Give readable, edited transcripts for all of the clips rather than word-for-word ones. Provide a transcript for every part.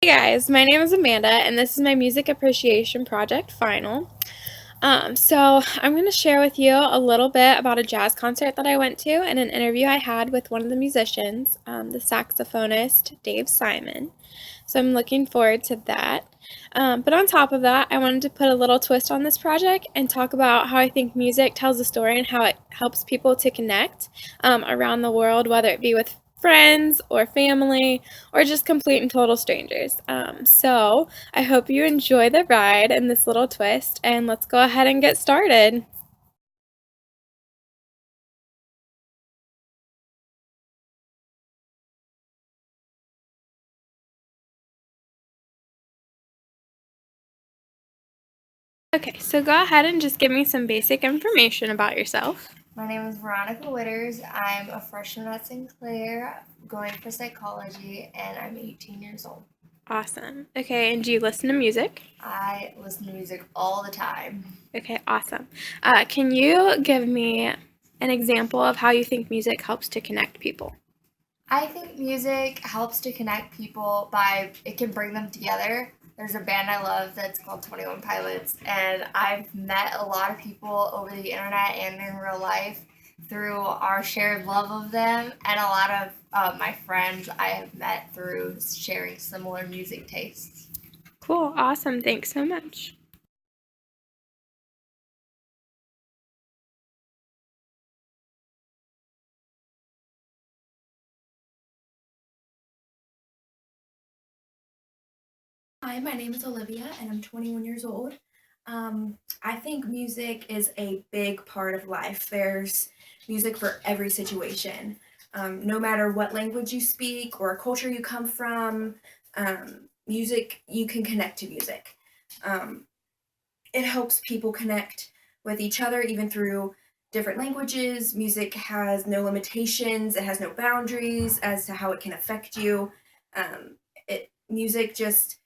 Guys, my name is Amanda, and this is my music appreciation project final. So I'm going to share with you a little bit about a jazz concert that I went to and an interview I had with one of the musicians, the saxophonist Dave Simon. So I'm looking forward to that. But on top of that, I wanted to put a little twist on this project and talk about how I think music tells a story and how it helps people to connect around the world, whether it be with friends or family or just complete and total strangers. So I hope you enjoy the ride and this little twist, and let's go ahead and get started. Okay, so go ahead and just give me some basic information about yourself. My name is Veronica Witters. I'm a freshman at Sinclair going for psychology, and I'm 18 years old. Awesome. Okay, and do you listen to music? I listen to music all the time. Okay, awesome. Can you give me an example of how you think music helps to connect people? I think music helps to connect people by it can bring them together. There's a band I love that's called 21 Pilots, and I've met a lot of people over the internet and in real life through our shared love of them, and a lot of my friends I have met through sharing similar music tastes. Cool, awesome. Thanks so much. Hi, my name is Olivia and I'm 21 years old. I think music is a big part of life. There's music for every situation. No matter what language you speak or culture you come from, music, you can connect to music. Um, it helps people connect with each other even through different languages. Music has no limitations, it has no boundaries as to how it can affect you. Music just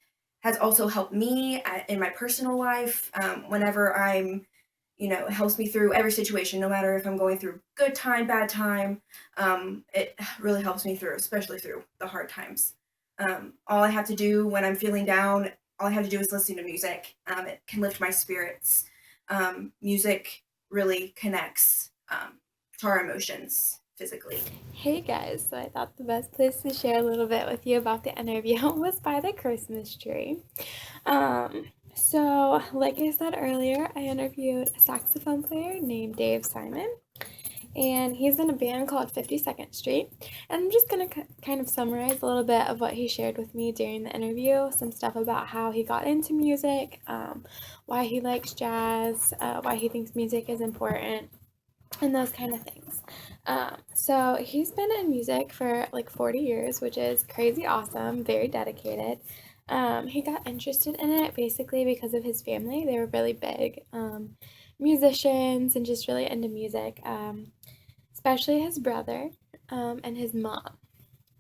has also helped me in my personal life. Whenever it helps me through every situation, no matter if I'm going through good time, bad time. It really helps me through, especially through the hard times. All I have to do when I'm feeling down, all I have to do is listen to music. It can lift my spirits. Music really connects to our emotions physically. Hey guys, so I thought the best place to share a little bit with you about the interview was by the Christmas tree. So, like I said earlier, I interviewed a saxophone player named Dave Simon, and he's in a band called 52nd Street. And I'm just gonna kind of summarize a little bit of what he shared with me during the interview, some stuff about how he got into music, why he likes jazz, why he thinks music is important, and those kind of things. So he's been in music for like 40 years, which is crazy awesome, very dedicated. He got interested in it basically because of his family. They were really big musicians and just really into music, especially his brother and his mom.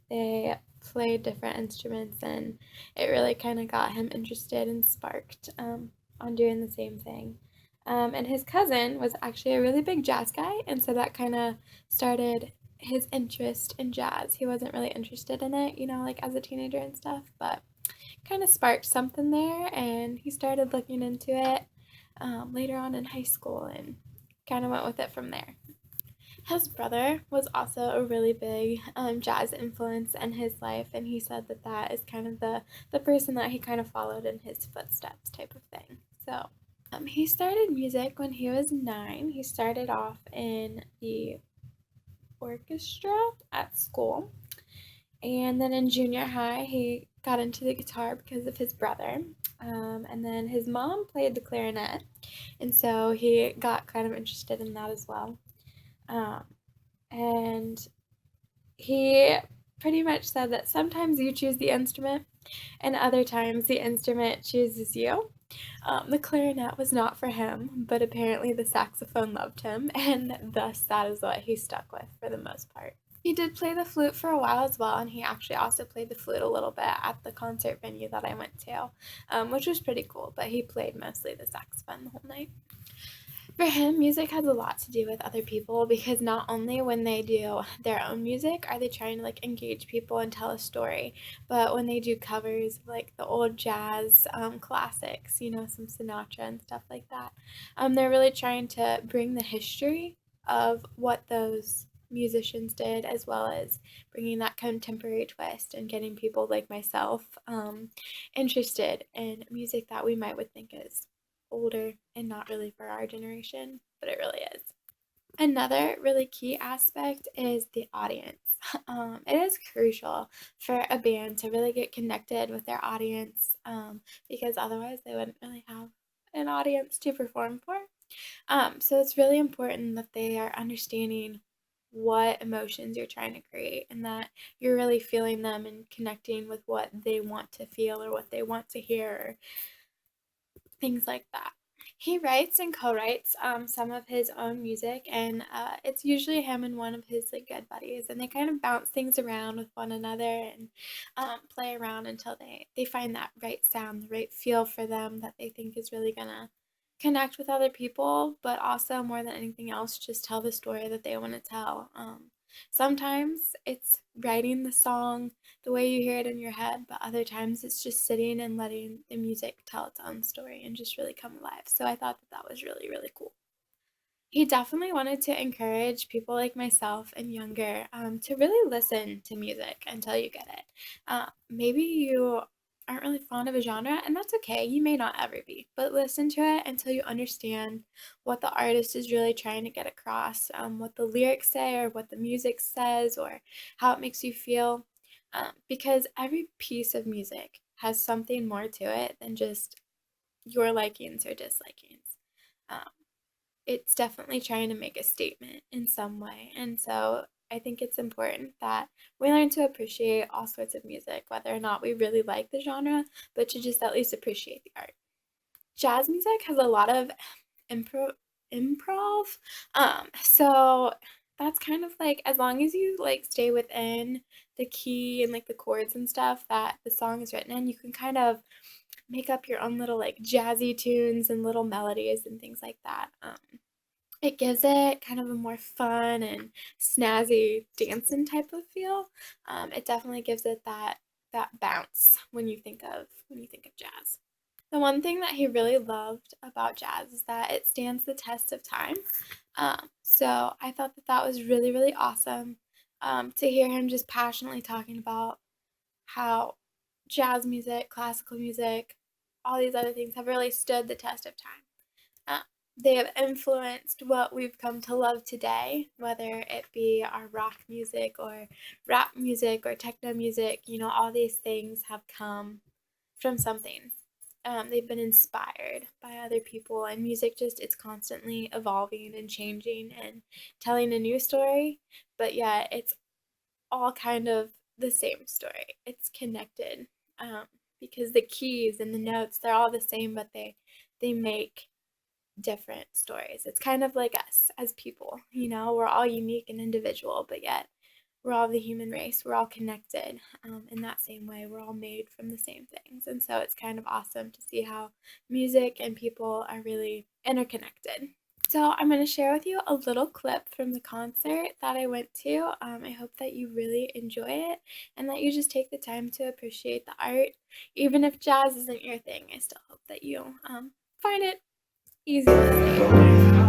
They played different instruments, and it really kind of got him interested and sparked on doing the same thing. And his cousin was actually a really big jazz guy, and so that kind of started his interest in jazz. He wasn't really interested in it, like as a teenager and stuff, but kind of sparked something there, and he started looking into it later on in high school and kind of went with it from there. His brother was also a really big jazz influence in his life, and he said that that is kind of the person that he kind of followed in his footsteps, type of thing. So he started music when he was 9. He started off in the orchestra at school, and then in junior high, he got into the guitar because of his brother. And then his mom played the clarinet, and so he got kind of interested in that as well. Um, and he pretty much said that sometimes you choose the instrument and other times the instrument chooses you. The clarinet was not for him, but apparently the saxophone loved him, and thus that is what he stuck with for the most part. He did play the flute for a while as well, and he actually also played the flute a little bit at the concert venue that I went to, which was pretty cool, but he played mostly the saxophone the whole night. For him, music has a lot to do with other people because not only when they do their own music are they trying to like engage people and tell a story, but when they do covers of like the old jazz classics, you know, some Sinatra and stuff like that, they're really trying to bring the history of what those musicians did as well as bringing that contemporary twist and getting people like myself interested in music that we might would think is older and not really for our generation, but it really is. Another really key aspect is the audience. It is crucial for a band to really get connected with their audience because otherwise they wouldn't really have an audience to perform for. So it's really important that they are understanding what emotions you're trying to create and that you're really feeling them and connecting with what they want to feel or what they want to hear, or things like that. He writes and co-writes some of his own music, and it's usually him and one of his like good buddies, and they kind of bounce things around with one another and play around until they find that right sound, the right feel for them that they think is really gonna connect with other people, but also more than anything else, just tell the story that they want to tell. Sometimes it's writing the song the way you hear it in your head, but other times it's just sitting and letting the music tell its own story and just really come alive. So I thought that that was really, really cool. He definitely wanted to encourage people like myself and younger to really listen to music until you get it. Maybe you aren't really fond of a genre, and that's okay. You may not ever be, but listen to it until you understand what the artist is really trying to get across, what the lyrics say, or what the music says, or how it makes you feel. Because every piece of music has something more to it than just your likings or dislikings. Um, it's definitely trying to make a statement in some way. And so I think it's important that we learn to appreciate all sorts of music, whether or not we really like the genre, but to just at least appreciate the art. Jazz music has a lot of improv. So that's kind of like as long as you like stay within the key and like the chords and stuff that the song is written in, you can kind of make up your own little like jazzy tunes and little melodies and things like that. It gives it kind of a more fun and snazzy dancing type of feel. It definitely gives it that bounce when you think of jazz. The one thing that he really loved about jazz is that it stands the test of time. So I thought that that was really, really awesome to hear him just passionately talking about how jazz music, classical music, all these other things have really stood the test of time. Uh, they have influenced what we've come to love today, whether it be our rock music or rap music or techno music. You know, all these things have come from something. They've been inspired by other people, and music just it's constantly evolving and changing and telling a new story, but yet it's all kind of the same story. It's connected um, because the keys and the notes they're all the same, but they make different stories. It's kind of like us as people, you know, we're all unique and individual, but yet we're all the human race. We're all connected in that same way. We're all made from the same things. And so it's kind of awesome to see how music and people are really interconnected. So I'm going to share with you a little clip from the concert that I went to. I hope that you really enjoy it and that you just take the time to appreciate the art. Even if jazz isn't your thing, I still hope that you find it easy to say.